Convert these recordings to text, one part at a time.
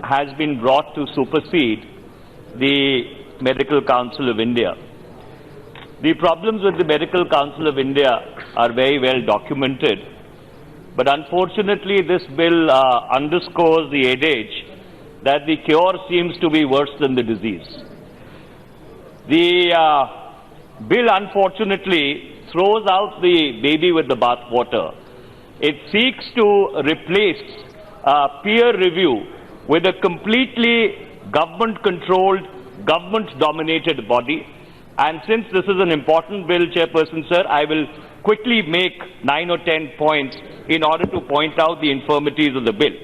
has been brought to supersede the Medical Council of India. The problems with the Medical Council of India are very well documented, but unfortunately this bill underscores the adage that the cure seems to be worse than the disease. The bill unfortunately throws out the baby with the bathwater. It seeks to replace peer review with a completely government-controlled, government-dominated body. And since this is an important bill, Chairperson, sir, I will quickly make 9 or 10 points in order to point out the infirmities of the bill.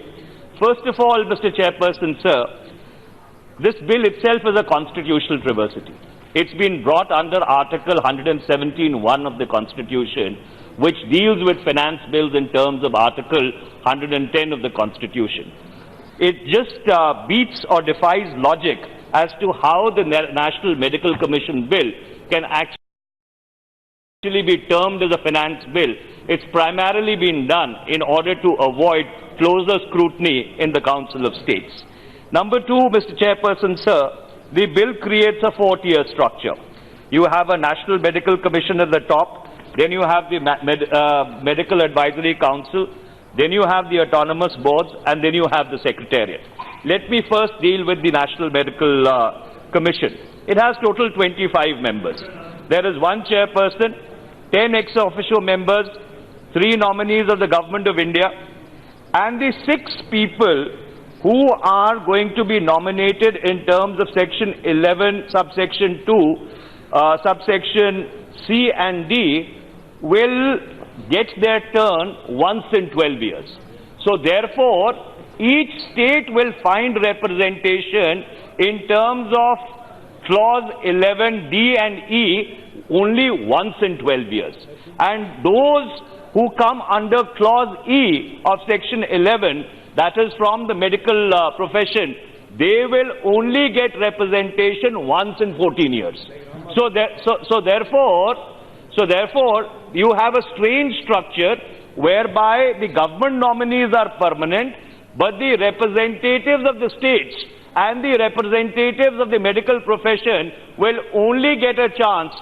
First of all, Mr. Chairperson, sir, this bill itself is a constitutional travesty. It's been brought under Article 117(1) of the Constitution, which deals with finance bills in terms of Article 110 of the Constitution. It just beats or defies logic as to how the National Medical Commission bill can actually be termed as a finance bill. It's primarily been done in order to avoid closer scrutiny in the Council of States. Number two, Mr. Chairperson, sir, the bill creates a 4-tier structure. You have a National Medical Commission at the top, then you have the Medical Advisory Council, then you have the autonomous boards, and then you have the Secretariat. Let me first deal with the National Medical Commission. It has total 25 members. There is one chairperson, 10 ex-officio members, 3 nominees of the Government of India, and the 6 people who are going to be nominated in terms of Section 11, Subsection 2, Subsection C and D will get their turn once in 12 years. So therefore, each state will find representation in terms of Clause 11, D and E only once in 12 years. And those who come under Clause E of Section 11, that is from the medical profession, they will only get representation once in 14 years. So therefore, you have a strange structure whereby the government nominees are permanent, but the representatives of the states and the representatives of the medical profession will only get a chance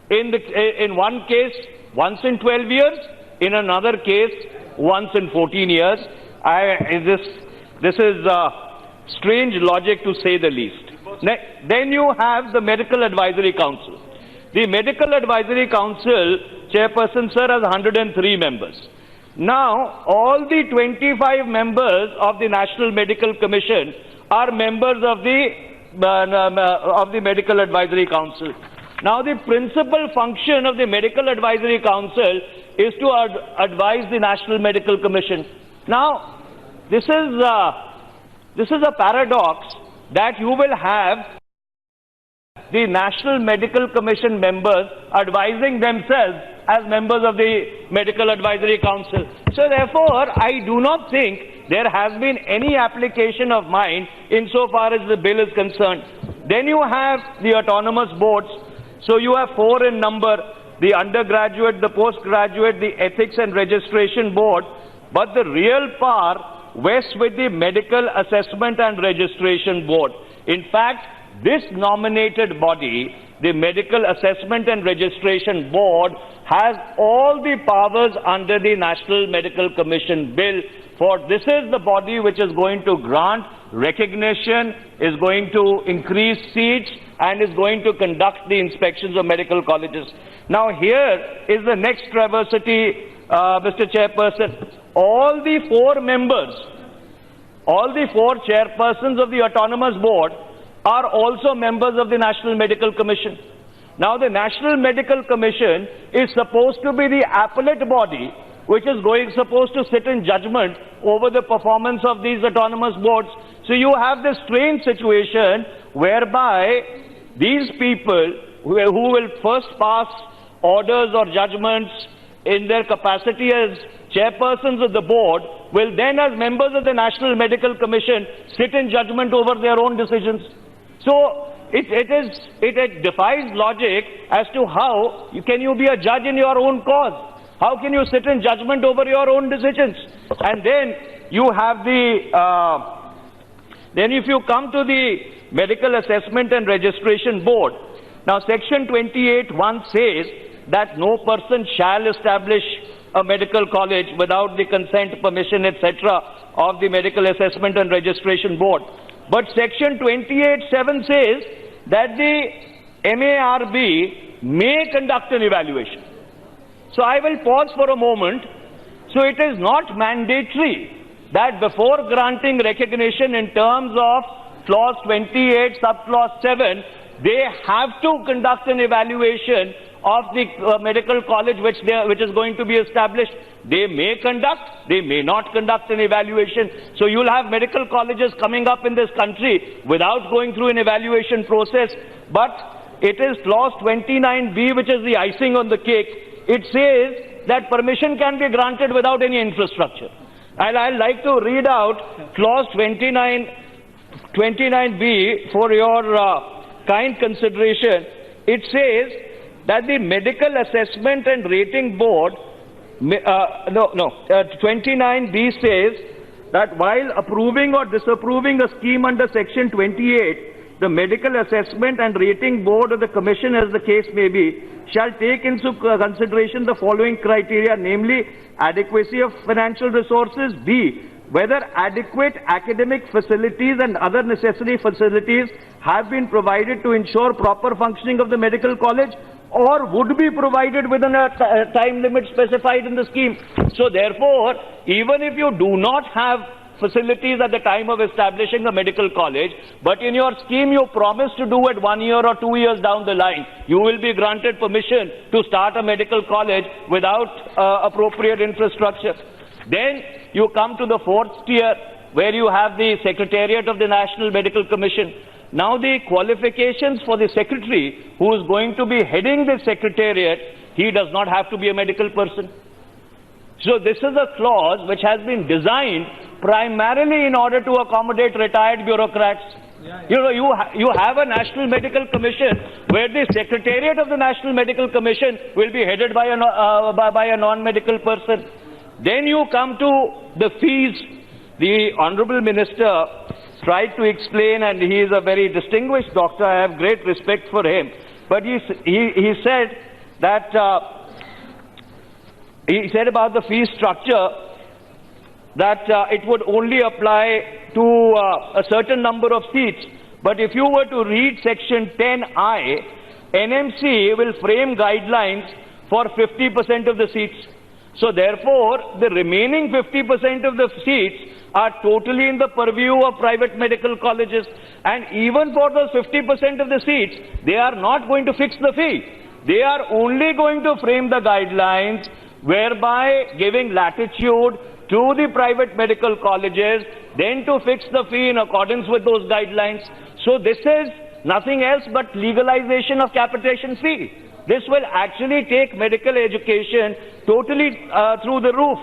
in one case once in 12 years, in another case once in 14 years. This is strange logic, to say the least. Then you have the Medical Advisory Council. The Medical Advisory Council, Chairperson, sir, has 103 members. Now, all the 25 members of the National Medical Commission are members of the Medical Advisory Council. Now, the principal function of the Medical Advisory Council is to advise the National Medical Commission. Now, this is a paradox that you will have the National Medical Commission members advising themselves as members of the Medical Advisory Council. So therefore, I do not think there has been any application of mine insofar as the bill is concerned. Then you have the autonomous boards. So you have 4 in number: the undergraduate, the postgraduate, the ethics and registration board. But the real power rests with the medical assessment and registration board. In fact, this nominated body, the Medical Assessment and Registration Board, has all the powers under the National Medical Commission Bill. For this is the body which is going to grant recognition, is going to increase seats, and is going to conduct the inspections of medical colleges. Now here is the next travesty, Mr. Chairperson. All the 4 members, all the 4 chairpersons of the Autonomous Board are also members of the National Medical Commission. Now, the National Medical Commission is supposed to be the appellate body which is supposed to sit in judgment over the performance of these autonomous boards. So you have this strange situation whereby these people who will first pass orders or judgments in their capacity as chairpersons of the board will then, as members of the National Medical Commission, sit in judgment over their own decisions. So it defies logic as to how can you be a judge in your own cause. How can you sit in judgment over your own decisions? And then you have the Then if you come to the Medical Assessment and Registration Board, now Section 28(1) says that no person shall establish a medical college without the consent, permission, etc. of the Medical Assessment and Registration Board. But Section 28(7) says that the MARB may conduct an evaluation. So I will pause for a moment. So it is not mandatory that before granting recognition in terms of Clause 28, Subclause 7, they have to conduct an evaluation of the medical college which is going to be established. They may conduct, they may not conduct an evaluation. So you'll have medical colleges coming up in this country without going through an evaluation process. But it is Clause 29B which is the icing on the cake. It says that permission can be granted without any infrastructure. And I'd like to read out Clause 29B for your kind consideration. It says that the Medical Assessment and Rating Board, 29B says that while approving or disapproving a scheme under Section 28, the Medical Assessment and Rating Board or the Commission, as the case may be, shall take into consideration the following criteria, namely adequacy of financial resources, B, whether adequate academic facilities and other necessary facilities have been provided to ensure proper functioning of the medical college or would be provided within a time limit specified in the scheme. So therefore, even if you do not have facilities at the time of establishing a medical college, but in your scheme you promise to do it 1 year or 2 years down the line, you will be granted permission to start a medical college without appropriate infrastructure. Then you come to the fourth tier where you have the Secretariat of the National Medical Commission. Now the qualifications for the secretary who is going to be heading the Secretariat, he does not have to be a medical person. So this is a clause which has been designed primarily in order to accommodate retired bureaucrats. You know, you have a National Medical Commission where the Secretariat of the National Medical Commission will be headed by a non-medical person. Then you come to the fees. The Honorable Minister tried to explain, and he is a very distinguished doctor, I have great respect for him, but he said that he said about the fee structure that it would only apply to a certain number of seats. But if you were to read Section 10I, NMC will frame guidelines for 50% of the seats. So therefore, the remaining 50% of the seats are totally in the purview of private medical colleges. And even for those 50% of the seats, they are not going to fix the fee. They are only going to frame the guidelines whereby giving latitude to the private medical colleges, then to fix the fee in accordance with those guidelines. So this is nothing else but legalization of capitation fee. This will actually take medical education totally through the roof.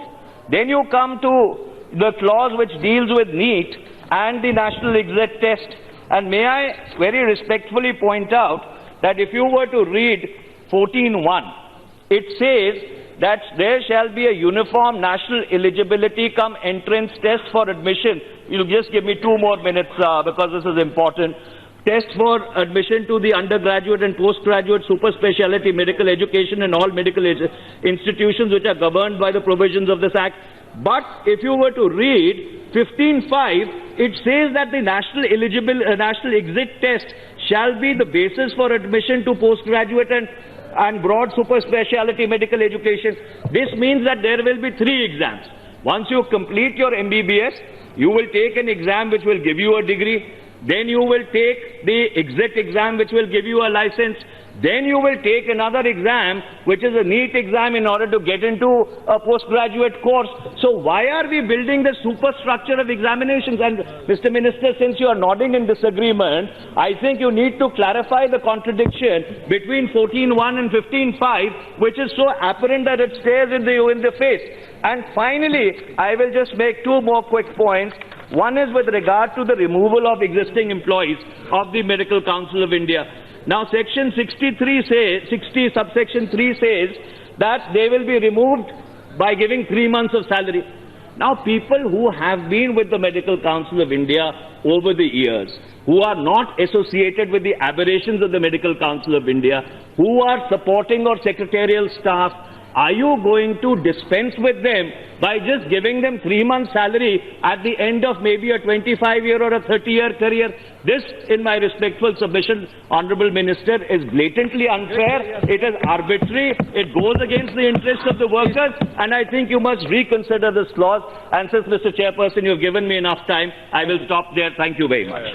Then you come to the clause which deals with NEET and the National Exit Test. And may I very respectfully point out that if you were to read 14(1), it says that there shall be a uniform national eligibility cum entrance test for admission. You'll just give me 2 more minutes because this is important. Test for admission to the undergraduate and postgraduate super specialty medical education and all medical institutions which are governed by the provisions of this Act. But if you were to read 15(5), it says that the national exit test shall be the basis for admission to postgraduate and broad super specialty medical education. This means that there will be 3 exams. Once you complete your MBBS, you will take an exam which will give you a degree. Then you will take the exit exam which will give you a license. Then you will take another exam which is a NEET exam in order to get into a postgraduate course. So why are we building the superstructure of examinations? And Mr. Minister, since you are nodding in disagreement, I think you need to clarify the contradiction between 14(1) and 15(5), which is so apparent that it stares in the face. And finally, I will just make 2 more quick points. One is with regard to the removal of existing employees of the Medical Council of India. Now, Section 60 subsection 3 says that they will be removed by giving 3 months of salary. Now, people who have been with the Medical Council of India over the years, who are not associated with the aberrations of the Medical Council of India, who are supporting our secretarial staff, are you going to dispense with them by just giving them 3 months' salary at the end of maybe a 25-year or a 30-year career? This, in my respectful submission, Honourable Minister, is blatantly unfair. It is arbitrary. It goes against the interests of the workers, and I think you must reconsider this clause. And since, Mr. Chairperson, you have given me enough time, I will stop there. Thank you very much.